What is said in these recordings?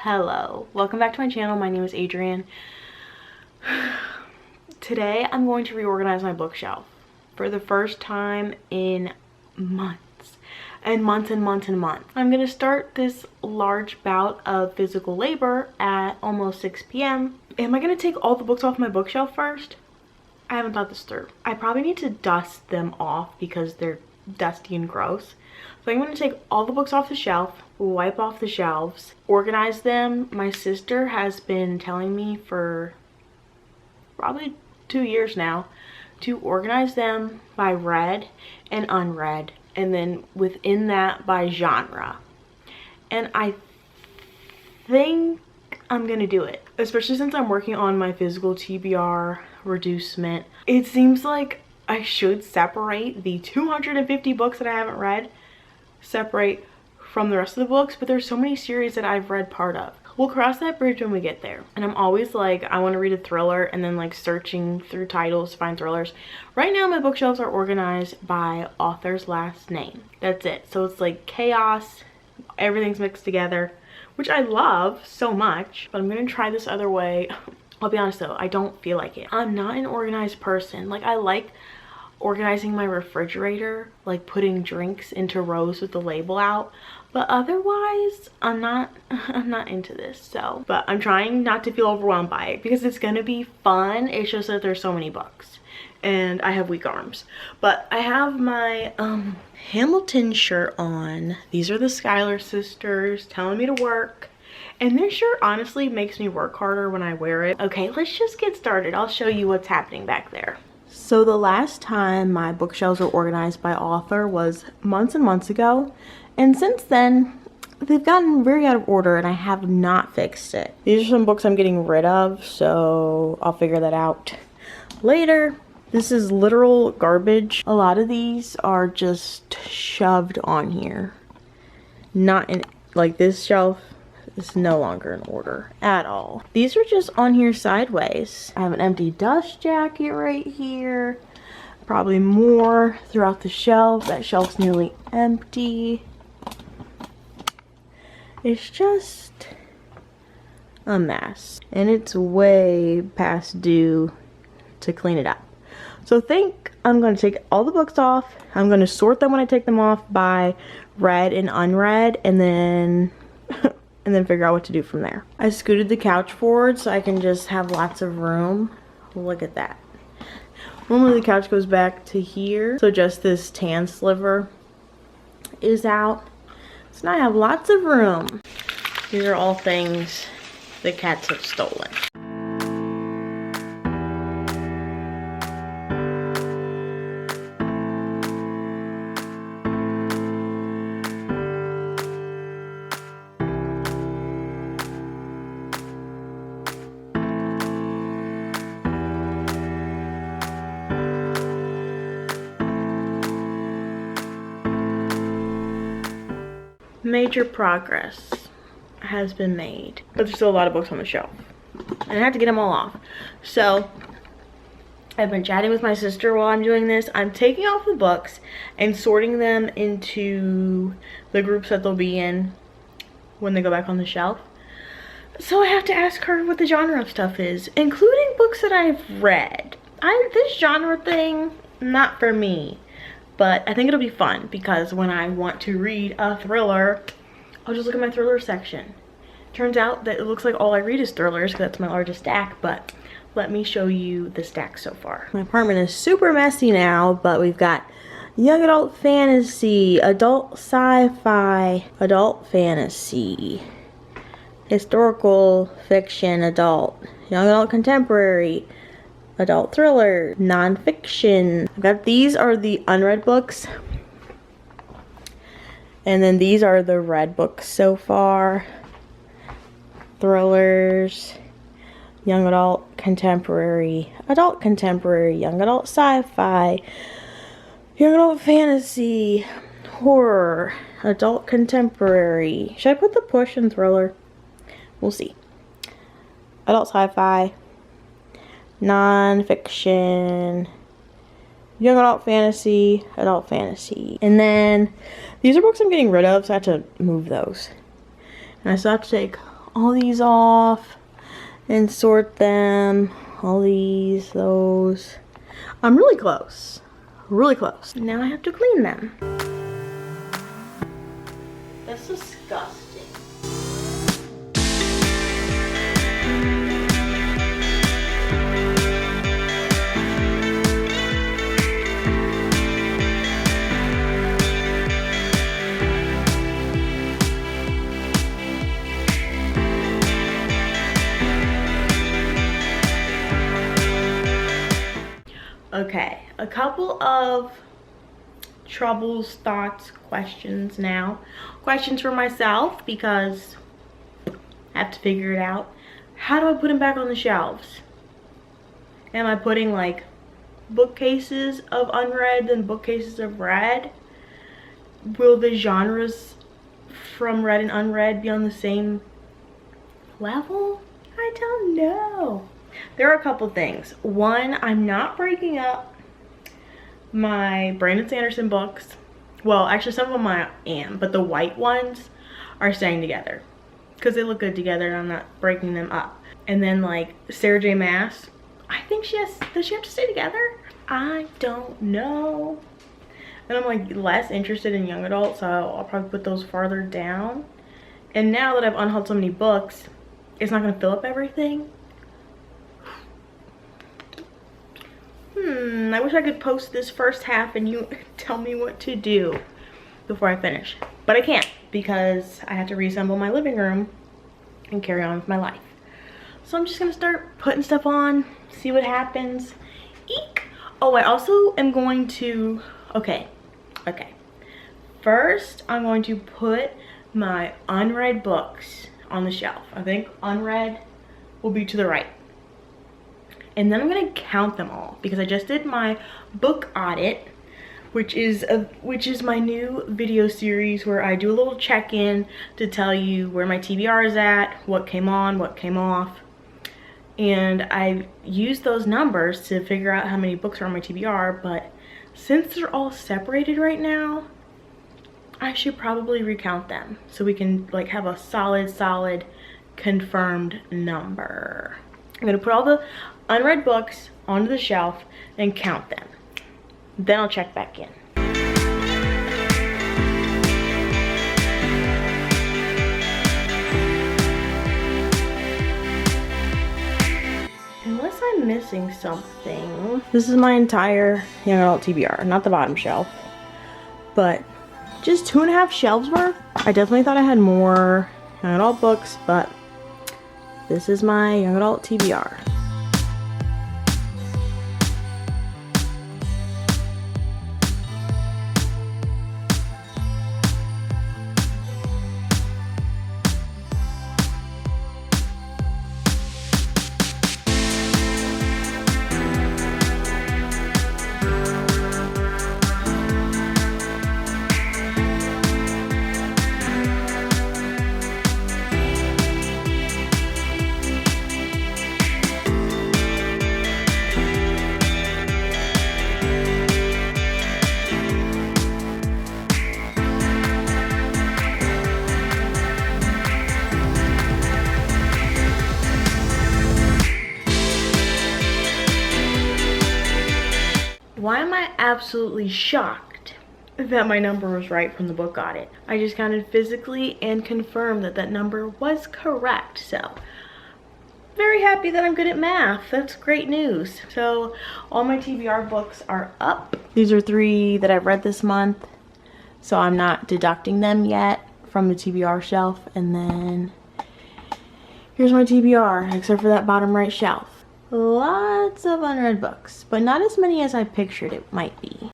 Hello, welcome back to my channel. My name is Adrienne. Today I'm going to reorganize my bookshelf for the first time in months and months and months and months. I'm going to start this large bout of physical labor at almost 6 p.m. Am I going to take all the books off my bookshelf first? I haven't thought this through. I probably need to dust them off because they're dusty and gross. So I'm going to take all the books off the shelf, wipe off the shelves, organize them. My sister has been telling me for probably 2 years now to organize them by read and unread, and then within that by genre. And I think I'm gonna do it, especially since I'm working on my physical TBR reducement. It seems like I should separate the 250 books that I haven't read, separate from the rest of the books, but there's so many series that I've read part of. We'll cross that bridge when we get there. And I'm always like, I want to read a thriller and then like searching through titles to find thrillers. Right now my bookshelves are organized by author's last name. That's it. So it's like chaos, everything's mixed together, which I love so much, but I'm gonna try this other way. I'll be honest though, I don't feel like it. I'm not an organized person. Like, I like organizing my refrigerator, like putting drinks into rows with the label out, but otherwise I'm not into this. So, but I'm trying not to feel overwhelmed by it because it's gonna be fun. It's just that there's so many books and I have weak arms. But I have my Hamilton shirt on. These are the Schuyler sisters telling me to work, and this shirt honestly makes me work harder when I wear it. Okay, let's just get started. I'll show you what's happening back there. So the last time my bookshelves were organized by author was months and months ago, and since then they've gotten very out of order and I have not fixed it. These are some books I'm getting rid of, so I'll figure that out later. This is literal garbage. A lot of these are just shoved on here. Not in, like, this shelf is no longer in order at all. These are just on here sideways. I have an empty dust jacket right here. Probably more throughout the shelf. That shelf's nearly empty. It's just a mess. And it's way past due to clean it up. So I think I'm going to take all the books off. I'm going to sort them when I take them off by read and unread, and then figure out what to do from there. I scooted the couch forward so I can just have lots of room. Look at that. Normally the couch goes back to here, so just this tan sliver is out. So now I have lots of room. These are all things the cats have stolen. Major progress has been made, but there's still a lot of books on the shelf and I have to get them all off. So I've been chatting with my sister while I'm doing this. I'm taking off the books and sorting them into the groups that they'll be in when they go back on the shelf. So I have to ask her what the genre of stuff is, including books that I've read. This genre thing, not for me. But I think it'll be fun because when I want to read a thriller, I'll just look at my thriller section. Turns out that it looks like all I read is thrillers because that's my largest stack, but let me show you the stack so far. My apartment is super messy now, but we've got young adult fantasy, adult sci-fi, adult fantasy, historical fiction, adult, young adult contemporary, adult thriller, non-fiction. I've got, these are the unread books, and then these are the read books so far. Thrillers, young adult contemporary, young adult sci-fi, young adult fantasy, horror, adult contemporary. Should I put the push in thriller? We'll see. Adult sci-fi, non-fiction, young adult fantasy, and then these are books I'm getting rid of, so I have to move those. And I still have to take all these off and sort them. All these, those. I'm really close. Really close. Now I have to clean them. That's disgusting. Okay, a couple of troubles, thoughts, questions now. Questions for myself because I have to figure it out. How do I put them back on the shelves? Am I putting like bookcases of unread and bookcases of read? Will the genres from read and unread be on the same level? I don't know. There are a couple things. One, I'm not breaking up my Brandon Sanderson books. Well, actually some of them I am, but the white ones are staying together because they look good together and I'm not breaking them up. And then like Sarah J Maas, I think does she have to stay together? I don't know. And I'm like less interested in young adult, so I'll probably put those farther down. And now that I've unhauled so many books, it's not gonna fill up everything. I wish I could post this first half and you tell me what to do before I finish. But I can't because I have to reassemble my living room and carry on with my life. So I'm just gonna start putting stuff on, see what happens. Eek! Oh, I also am going to, okay. First, I'm going to put my unread books on the shelf. I think unread will be to the right. And then I'm gonna count them all because I just did my book audit, which is my new video series where I do a little check-in to tell you where my TBR is at, what came on, what came off. And I used those numbers to figure out how many books are on my TBR, but since they're all separated right now, I should probably recount them so we can like have a solid confirmed number. I'm gonna put all the unread books onto the shelf and count them. Then I'll check back in. Unless I'm missing something. This is my entire young adult TBR, not the bottom shelf, but just 2.5 shelves worth. I definitely thought I had more young adult books, but this is my young adult TBR. Why am I absolutely shocked that my number was right from the book audit? I just counted physically and confirmed that that number was correct. So very happy that I'm good at math. That's great news. So all my TBR books are up. These are 3 that I've read this month, so I'm not deducting them yet from the TBR shelf. And then here's my TBR, except for that bottom right shelf. Lots of unread books, but not as many as I pictured it might be.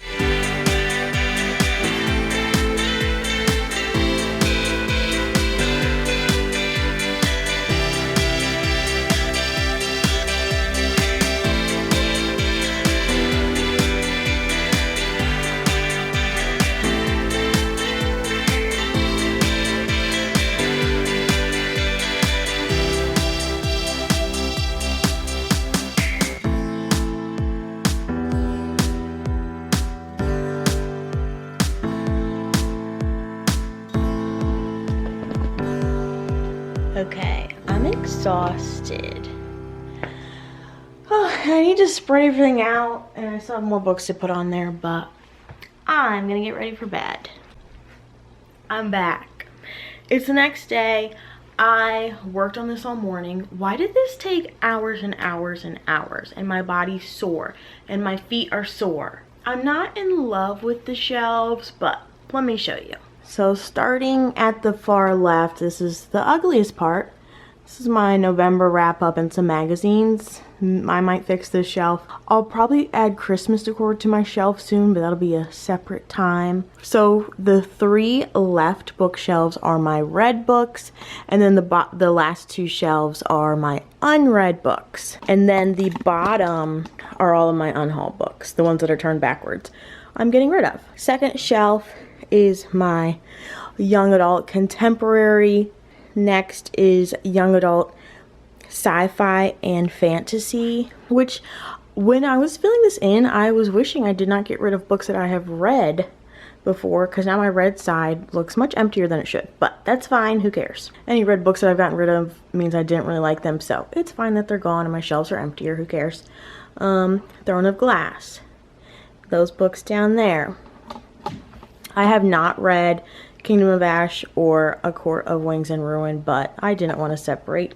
Okay, I'm exhausted. Oh, I need to spread everything out, and I still have more books to put on there, but I'm gonna get ready for bed. I'm back. It's the next day. I worked on this all morning. Why did this take hours and hours and hours? And my body's sore and my feet are sore. I'm not in love with the shelves, but let me show you. So starting at the far left, this is the ugliest part. This is my November wrap up and some magazines. I might fix this shelf. I'll probably add Christmas decor to my shelf soon, but that'll be a separate time. So the 3 left bookshelves are my read books, and then the last 2 shelves are my unread books. And then the bottom are all of my unhauled books, the ones that are turned backwards. I'm getting rid of. Second shelf is my young adult contemporary. Next is young adult sci-fi and fantasy, which when I was filling this in, I was wishing I did not get rid of books that I have read before, because now my read side looks much emptier than it should, but that's fine, who cares? Any read books that I've gotten rid of means I didn't really like them, so it's fine that they're gone and my shelves are emptier, who cares? Throne of Glass, those books down there. I have not read Kingdom of Ash or A Court of Wings and Ruin, but I didn't want to separate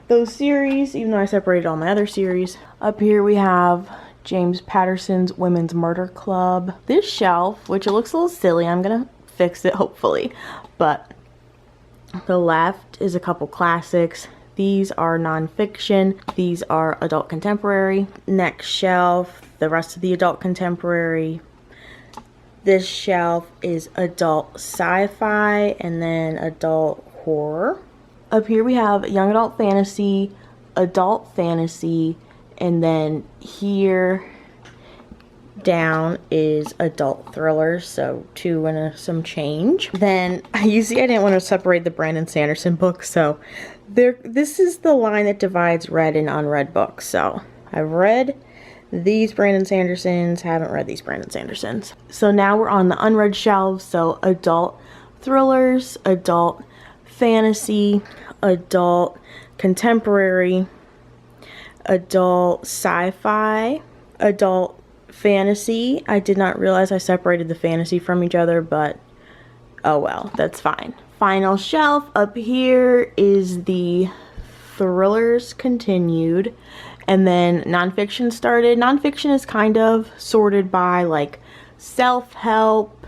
those series, even though I separated all my other series. Up here we have James Patterson's Women's Murder Club. This shelf, which it looks a little silly, I'm gonna fix it hopefully, but the left is a couple classics. These are nonfiction. These are adult contemporary. Next shelf, the rest of the adult contemporary. This shelf is adult sci-fi and then adult horror. Up here we have young adult fantasy, adult fantasy, and then here down is adult thrillers, so 2 and some change. Then you see I didn't want to separate the Brandon Sanderson books, so this is the line that divides read and unread books. So I've read these Brandon Sandersons, haven't read these Brandon Sandersons. So now we're on the unread shelves, so adult thrillers, adult fantasy, adult contemporary, adult sci-fi, adult fantasy. I did not realize I separated the fantasy from each other, but oh well, that's fine. Final shelf up here is the thrillers continued, and then nonfiction started. Nonfiction is kind of sorted by like self-help,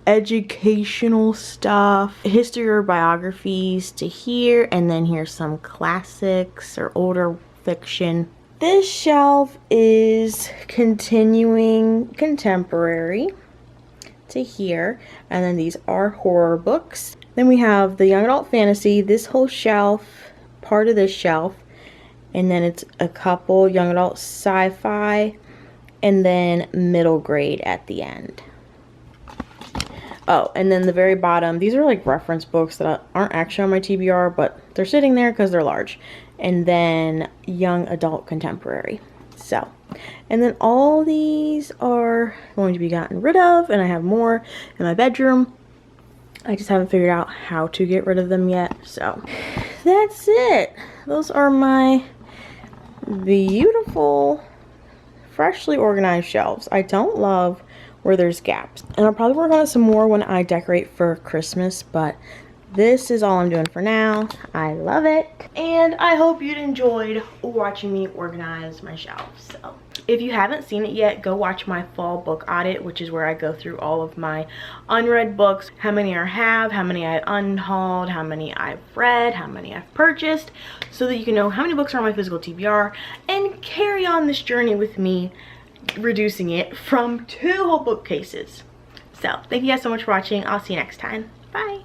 educational stuff, history or biographies to here, and then here's some classics or older fiction. This shelf is continuing contemporary to here, and then these are horror books. Then we have the young adult fantasy, this whole shelf, part of this shelf, and then it's a couple young adult sci-fi, and then middle grade at the end. Oh, and then the very bottom, these are like reference books that aren't actually on my TBR, but they're sitting there because they're large. And then young adult contemporary. So, and then all these are going to be gotten rid of, and I have more in my bedroom. I just haven't figured out how to get rid of them yet. So that's it. Those are my beautiful, freshly organized shelves. I don't love where there's gaps, and I'll probably work on it some more when I decorate for Christmas, but this is all I'm doing for now. I love it, and I hope you enjoyed watching me organize my shelves. So if you haven't seen it yet, go watch my fall book audit, which is where I go through all of my unread books, how many I have, how many I unhauled, how many I've read, how many I've purchased, so that you can know how many books are on my physical TBR and carry on this journey with me, reducing it from 2 whole bookcases. So thank you guys so much for watching. I'll see you next time. Bye.